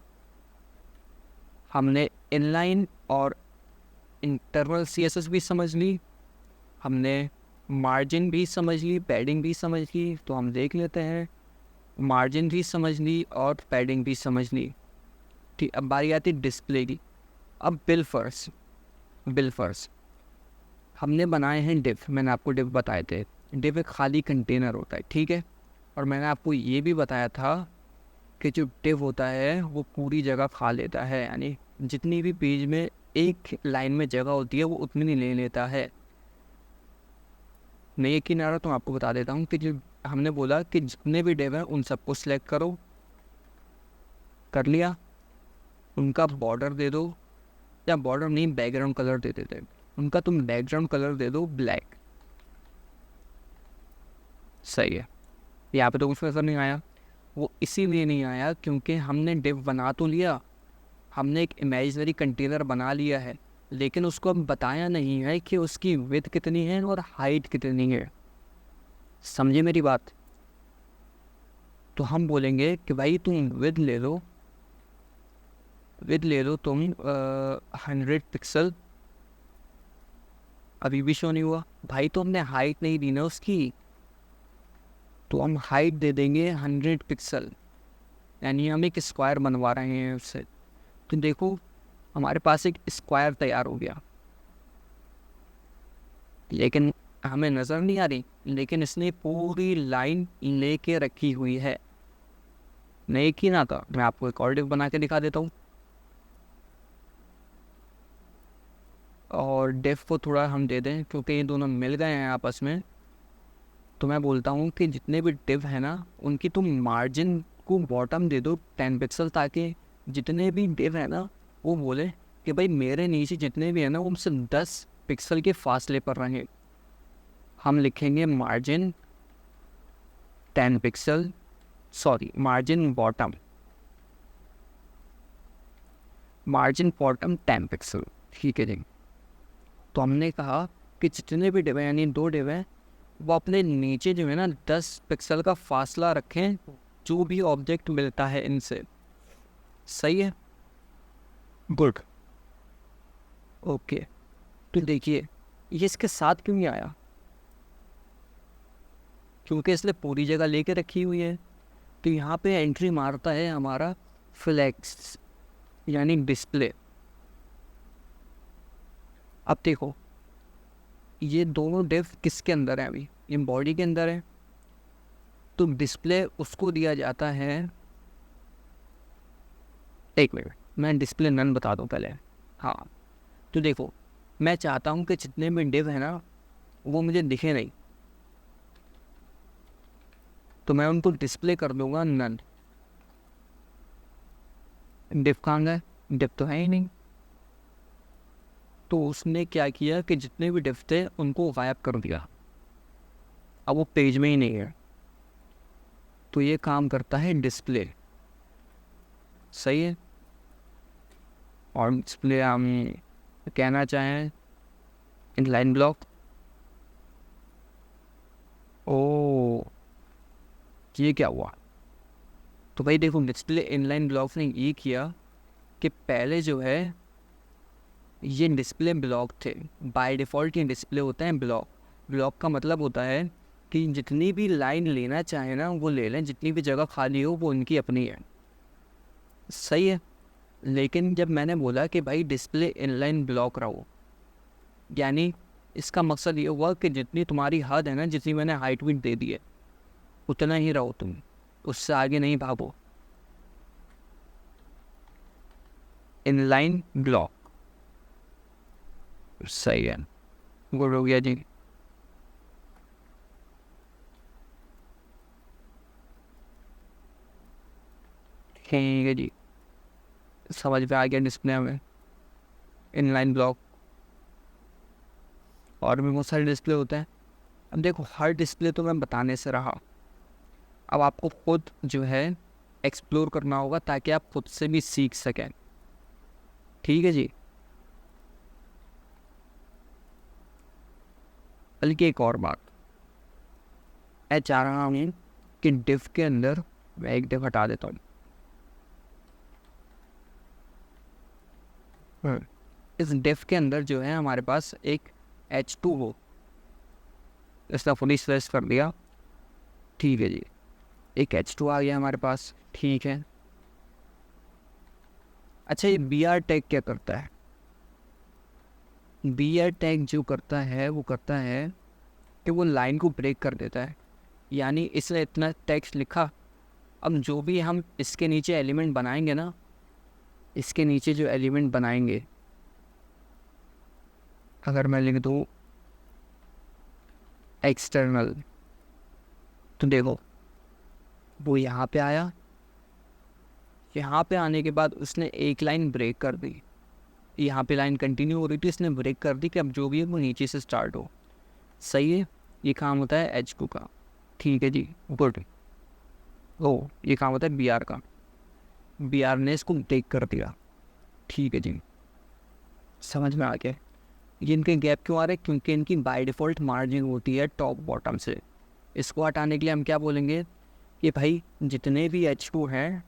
हमने इनलाइन और इंटरनल सीएसएस भी समझ ली, हमने मार्जिन भी समझ ली, पैडिंग भी समझ ली। तो हम देख लेते हैं, मार्जिन भी समझ ली और पैडिंग भी समझ ली। ठीक, अब बारी आती है डिस्प्ले की। अब बिल फर्स्ट हमने बनाए हैं डिव। मैंने आपको डिव बताए थे, डिव एक खाली कंटेनर होता है। ठीक है। और मैंने आपको ये भी बताया था कि जो डिव होता है वो पूरी जगह खा लेता है, यानी जितनी भी पेज में एक लाइन में जगह होती है वो उतनी नहीं ले लेता है। नहीं यकीन आ रहा तो आपको बता देता हूँ कि जो हमने बोला कि जितने भी डिव हैं उन सबको सिलेक्ट करो, कर लिया, उनका बॉर्डर दे दो, या बॉर्डर नहीं बैकग्राउंड कलर दे देते, उनका तुम बैकग्राउंड कलर दे दो ब्लैक। सही है। यहाँ पे तो कुछ नज़र नहीं आया, वो इसीलिए नहीं आया क्योंकि हमने डिव बना तो लिया, हमने एक इमेजिनरी कंटेनर बना लिया है, लेकिन उसको हम बताया नहीं है कि उसकी विड्थ कितनी है और हाइट कितनी है। समझे मेरी बात? तो हम बोलेंगे कि भाई तुम विड्थ ले लो तुम 100 पिक्सल। अभी भी शो नहीं हुआ भाई, तो हमने हाइट नहीं दी ना उसकी, तो हम हाइट दे देंगे 100 पिक्सल, यानी हम एक स्क्वायर बनवा रहे हैं उससे। तो देखो हमारे पास एक स्क्वायर तैयार हो गया, लेकिन हमें नज़र नहीं आ रही, लेकिन इसने पूरी लाइन लेके रखी हुई है। नहीं कि ना था, मैं आपको एक और डिव बना के दिखा देता हूँ। और डिव को थोड़ा हम दे दें क्योंकि ये दोनों मिल गए हैं आपस में। तो मैं बोलता हूँ कि जितने भी डिव है ना उनकी तुम मार्जिन को बॉटम दे दो 10 पिक्सल, ताकि जितने भी डिव है ना वो बोले कि भाई मेरे नीचे जितने भी है ना वो मुझसे 10 पिक्सल के फासले पर रहें। हम लिखेंगे margin 10 pixel, sorry margin bottom 10 pixel. ठीक है जी। तो हमने कहा कि जितने भी डिव हैं यानी 2 डिव हैं वो अपने नीचे जो है ना 10 पिक्सल का फासला रखें जो भी ऑब्जेक्ट मिलता है इनसे। सही है, गुड, ओके। तो देखिए ये इसके साथ क्यों नहीं आया, क्योंकि इसने पूरी जगह लेके रखी हुई है। तो यहाँ पे एंट्री मारता है हमारा फ्लेक्स यानी डिस्प्ले। अब देखो ये दोनों डिव किसके अंदर है, अभी ये बॉडी के अंदर है, तो डिस्प्ले उसको दिया जाता है। एक मिनट मैं डिस्प्ले नन बता दूं पहले। हाँ, तो देखो मैं चाहता हूँ कि जितने भी डिव है ना वो मुझे दिखे नहीं, तो मैं उनको डिस्प्ले कर दूंगा नन। डिव कहाँ गए, डिव तो है ही नहीं। तो उसने क्या किया कि जितने भी डिव थे उनको गायब कर दिया, अब वो पेज में ही नहीं है। तो ये काम करता है डिस्प्ले। सही है। और डिस्प्ले हम कहना चाहें इनलाइन ब्लॉक। ओ ये क्या हुआ, तो भाई देखो डिस्प्ले इनलाइन ब्लॉक ने ये किया कि पहले जो है ये डिस्प्ले ब्लॉक थे। बाय डिफ़ॉल्ट ये डिस्प्ले होते हैं ब्लॉक। ब्लॉक का मतलब होता है कि जितनी भी लाइन लेना चाहे ना वो ले लें, जितनी भी जगह खाली हो वो उनकी अपनी है। सही है। लेकिन जब मैंने बोला कि भाई डिस्प्ले इनलाइन ब्लॉक रहो, यानी इसका मकसद ये हुआ कि जितनी तुम्हारी हद है ना, जितनी मैंने हाइट विड्थ दे दी है उतना ही रहो तुम, उससे आगे नहीं भागो। इनलाइन ब्लॉक सही है, गुड हो गया जी। ठीक है जी। समझ में आ गया डिस्प्ले में, इनलाइन ब्लॉक, और भी बहुत सारे डिस्प्ले होते हैं। अब देखो हर डिस्प्ले तो मैं बताने से रहा, अब आपको खुद जो है एक्सप्लोर करना होगा ताकि आप खुद से भी सीख सकें। ठीक है जी। बल्कि एक और बात मैं चाह रहा हूँ कि डिफ के अंदर, मैं एक डिफ हटा देता हूँ, इस डिफ के अंदर जो है हमारे पास एक H2 हो, इसने फुली स्ट्रेस कर दिया। ठीक है जी, एक H2 आ गया हमारे पास। ठीक है, अच्छा ये बी आर टैग क्या करता है? बी आर टैग जो करता है वो करता है कि वो लाइन को ब्रेक कर देता है, यानी इसने इतना टेक्स्ट लिखा, अब जो भी हम इसके नीचे एलिमेंट बनाएंगे ना, इसके नीचे जो एलिमेंट बनाएंगे, अगर मैं लिख दूँ एक्सटर्नल, तो देखो वो यहाँ पे आया, यहाँ पे आने के बाद उसने एक लाइन ब्रेक कर दी, यहाँ पे लाइन कंटिन्यू हो रही थी, इसने ब्रेक कर दी कि अब जो भी है वो नीचे से स्टार्ट हो। सही है, ये काम होता है H2 का। ठीक है जी, गुड। ओ ये काम होता है बी आर का, बी आर ने इसको ब्रेक कर दिया। ठीक है जी, समझ में आ गया। ये इनके गैप क्यों आ रहे हैं? क्योंकि इनकी बाय डिफ़ॉल्ट मार्जिन होती है टॉप बॉटम से। इसको हटाने के लिए हम क्या बोलेंगे कि भाई जितने भी H2 हैं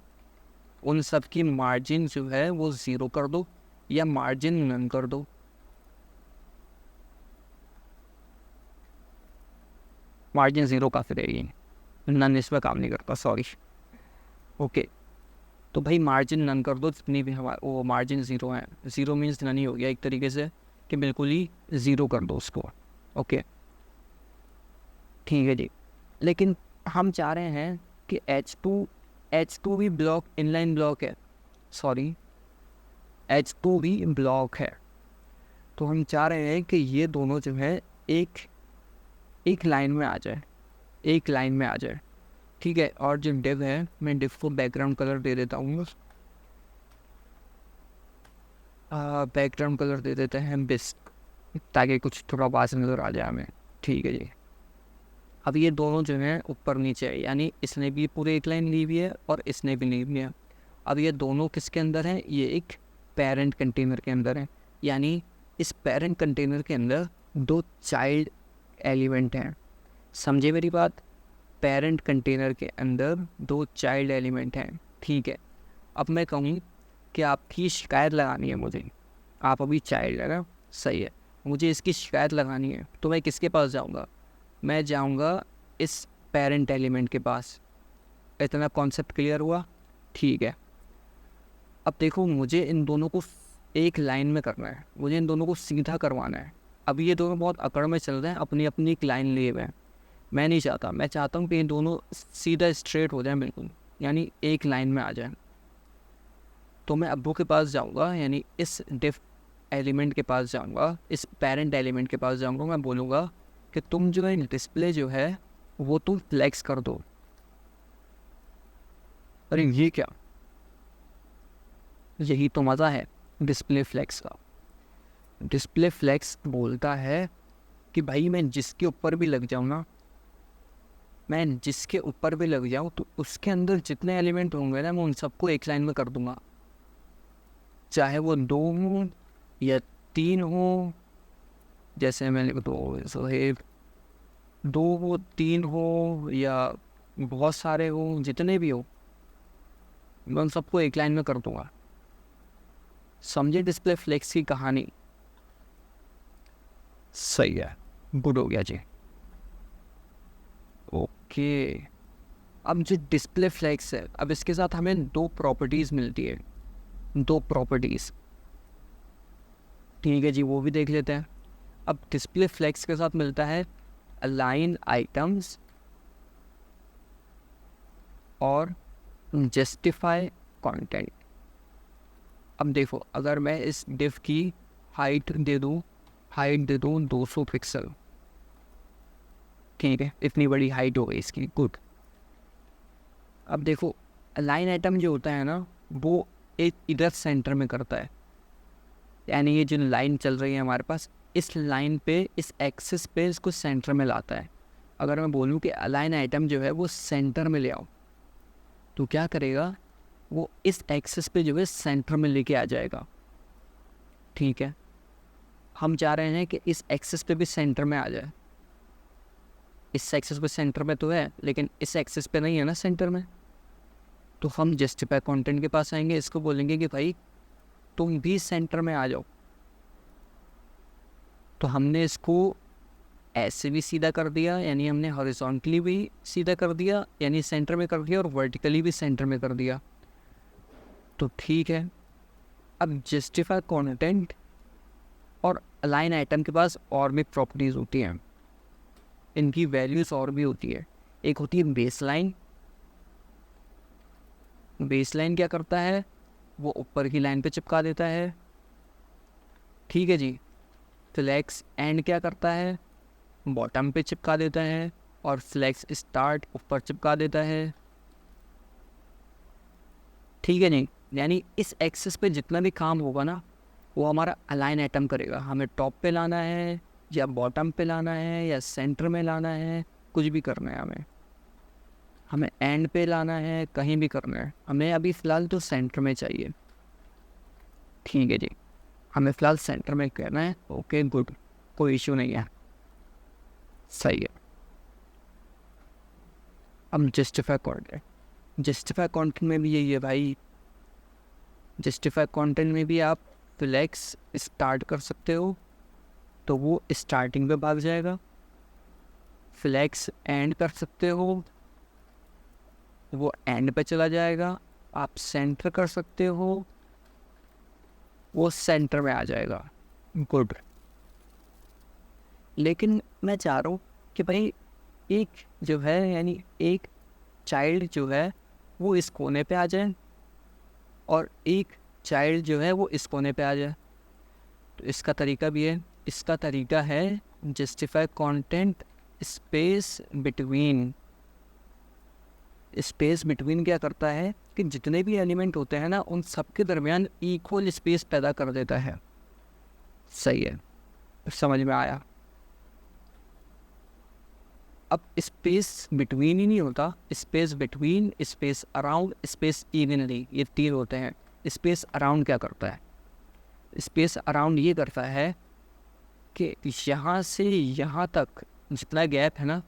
उन सब की मार्जिन जो है वो 0 कर दो या मार्जिन नन कर दो। मार्जिन 0 काफ़ी रहेगी, नन इसमें काम नहीं करता, सॉरी। ओके, तो भाई मार्जिन नन कर दो जितनी भी हमारे वो मार्जिन 0 है। 0 मीन्स नन ही हो गया एक तरीके से, कि बिल्कुल ही 0 कर दो उसको। ओके ठीक है जी, लेकिन हम चाह रहे हैं कि H2 भी ब्लॉक, इनलाइन ब्लॉक है, सॉरी H2 भी ब्लॉक है, तो हम चाह रहे हैं कि ये दोनों जो है एक लाइन में आ जाए, एक लाइन में आ जाए। ठीक है, और जो डिव है, मैं डिव को बैकग्राउंड कलर दे देता हूँ, बैकग्राउंड कलर दे देते हैं बिस्क, ताकि कुछ थोड़ा वाज नज़र आ जाए हमें। ठीक है जी, अब ये दोनों जो हैं ऊपर नीचे है, यानी इसने भी पूरे एक लाइन ली हुई है और इसने भी ली हुई है। अब ये दोनों किसके अंदर हैं? ये एक पेरेंट कंटेनर के अंदर है, यानी इस पेरेंट कंटेनर के अंदर दो चाइल्ड एलिमेंट हैं। समझे मेरी बात? पेरेंट कंटेनर के अंदर दो चाइल्ड एलिमेंट हैं। ठीक है, अब मैं कहूँ कि आपकी शिकायत लगानी है मुझे, आप अभी चाइल्ड है ना, सही है, मुझे इसकी शिकायत लगानी है, तो मैं किसके पास जाऊँगा? मैं जाऊँगा इस पेरेंट एलिमेंट के पास। इतना कॉन्सेप्ट क्लियर हुआ? ठीक है, अब देखो मुझे इन दोनों को एक लाइन में करना है, मुझे इन दोनों को सीधा करवाना है। अब ये दोनों बहुत अकड़ में चल रहे हैं, अपनी अपनी एक लाइन लिए हुए हैं। मैं नहीं चाहता, मैं चाहता हूँ कि ये दोनों सीधा स्ट्रेट हो जाए बिल्कुल, यानी एक लाइन में आ जाए। तो मैं अब्बू के पास जाऊँगा, यानी इस डिफ एलिमेंट के पास जाऊँगा, इस पेरेंट एलिमेंट के पास जाऊँगा, मैं बोलूँगा कि तुम जो है डिस्प्ले जो है वो तुम फ्लेक्स कर दो। अरे ये क्या, यही तो मज़ा है डिस्प्ले फ्लेक्स का। डिस्प्ले फ्लेक्स बोलता है कि भाई मैं जिसके ऊपर भी लग जाऊँ ना, मैं जिसके ऊपर भी लग जाऊँ तो उसके अंदर जितने एलिमेंट होंगे ना, मैं उन सबको एक लाइन में कर दूंगा, चाहे वो 2 हों या 3 हों। जैसे मैंने तो सोहेब 2 हो, 3 हो या बहुत सारे हों, जितने भी हो मैं उन सबको एक लाइन में कर दूंगा। समझे डिस्प्ले फ्लेक्स की कहानी? सही है, गुड हो गया जी। ओके, अब जो डिस्प्ले फ्लेक्स है, अब इसके साथ हमें 2 प्रॉपर्टीज़ मिलती है, 2 प्रॉपर्टीज़। ठीक है जी, वो भी देख लेते हैं। अब डिस्प्ले फ्लेक्स के साथ मिलता है अलाइन आइटम्स और जस्टिफाई कंटेंट। अब देखो, अगर मैं इस डिव की हाइट दे दूँ 200 पिक्सल, ठीक है, इतनी बड़ी हाइट हो गई इसकी, गुड। अब देखो अलाइन आइटम जो होता है ना, वो एक इधर सेंटर में करता है, यानी ये जो लाइन चल रही है हमारे पास, इस लाइन पे, इस एक्सिस पे इसको सेंटर में लाता है। अगर मैं बोलूँ कि अलाइन आइटम जो है वो सेंटर में ले आओ, तो क्या करेगा, वो इस एक्सिस पे जो है सेंटर में लेके आ जाएगा। ठीक है, हम चाह रहे हैं कि इस एक्सिस पे भी सेंटर में आ जाए। इस एक्सिस पे सेंटर में तो है, लेकिन इस एक्सिस पे नहीं है ना सेंटर में। तो हम जस्टिफाई कंटेंट के पास आएंगे, इसको बोलेंगे कि भाई तुम भी सेंटर में आ जाओ। तो हमने इसको ऐसे भी सीधा कर दिया, यानी हमने हॉरिजॉन्टली भी सीधा कर दिया, यानी सेंटर में कर दिया, और वर्टिकली भी सेंटर में कर दिया। तो ठीक है, अब जस्टिफाई कंटेंट और अलाइन आइटम के पास और भी प्रॉपर्टीज़ होती हैं, इनकी वैल्यूज़ और भी होती है। एक होती है बेसलाइन। बेसलाइन क्या करता है, वो ऊपर की लाइन पे चिपका देता है। ठीक है जी। फ्लेक्स एंड क्या करता है, बॉटम पे चिपका देता है, और फ्लेक्स स्टार्ट ऊपर चिपका देता है। ठीक है जी, यानी इस एक्सिस पे जितना भी काम होगा ना, वो हमारा अलाइन आइटम करेगा। हमें टॉप पे लाना है या बॉटम पे लाना है या सेंटर में लाना है, कुछ भी करना है हमें एंड पे लाना है, कहीं भी करना है। हमें अभी फ़िलहाल तो सेंटर में चाहिए। ठीक है जी, हमें फ़िलहाल सेंटर में करना है। ओके गुड, कोई इशू नहीं है, सही है। अब जस्टिफाई कंटेंट, जस्टिफाई कंटेंट में भी यही है भाई। जस्टिफाई कंटेंट में भी आप फ्लेक्स स्टार्ट कर सकते हो, तो वो स्टार्टिंग पे भाग जाएगा। फ्लेक्स एंड कर सकते हो, वो एंड पे चला जाएगा। आप सेंटर कर सकते हो, वो सेंटर में आ जाएगा। गुड। लेकिन मैं चाह रहा हूँ कि भाई एक जो है, यानी एक चाइल्ड जो है वो इस कोने पे आ जाए, और एक चाइल्ड जो है वो इस कोने पे आ जाए। तो इसका तरीका भी है। इसका तरीका है justify content space between. Space between क्या करता है कि जितने भी एलिमेंट होते हैं ना, उन सब के दरमियान इक्वल स्पेस पैदा कर देता है। सही है, समझ में आया। अब स्पेस बिटवीन ही नहीं होता, space between, space around, space evenly, ये तीन होते हैं। स्पेस अराउंड क्या करता है, स्पेस अराउंड ये करता है कि यहाँ से यहाँ तक जितना गैप है ना,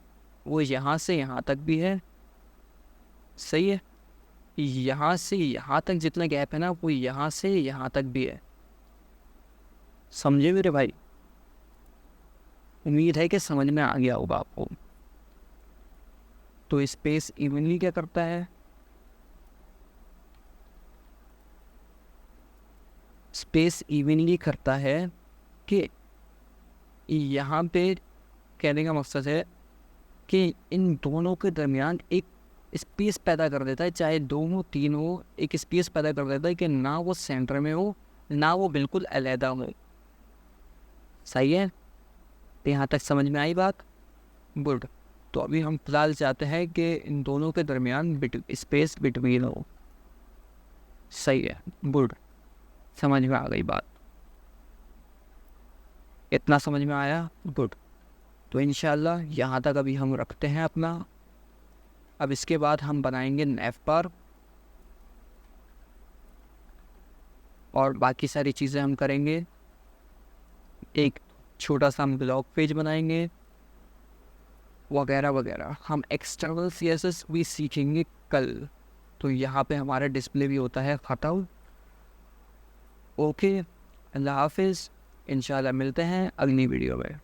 वो यहाँ से यहाँ तक भी है। सही है, यहाँ से यहाँ तक जितना गैप है ना, वो यहाँ से यहाँ तक भी है। समझे मेरे भाई? उम्मीद है कि समझ में आ गया होगा आपको। तो स्पेस इवनली क्या करता है, स्पेस इवनली करता है कि यहाँ पे कहने का मकसद है कि इन दोनों के दरमियान एक स्पेस पैदा कर देता है, चाहे दो हो तीन हो, एक स्पेस पैदा कर देता है कि ना वो सेंटर में हो ना वो बिल्कुल अलहदा हो। सही है, तो यहाँ तक समझ में आई बात? गुड। तो अभी हम फिलहाल चाहते हैं कि इन दोनों के दरमियान स्पेस बिटवीन हो। सही है, गुड, समझ में आ गई बात। इतना समझ में आया? गुड। तो इंशाल्लाह यहाँ तक अभी हम रखते हैं अपना। अब इसके बाद हम बनाएंगे नैव पर, और बाकी सारी चीज़ें हम करेंगे। एक छोटा सा हम ब्लॉग पेज बनाएंगे वगैरह वगैरह। हम एक्सटर्नल CSS भी सीखेंगे कल। तो यहाँ पे हमारा डिस्प्ले भी होता है ख़त्म। ओके, अल्लाह हाफिज़। इंशाल्लाह मिलते हैं अगली वीडियो में।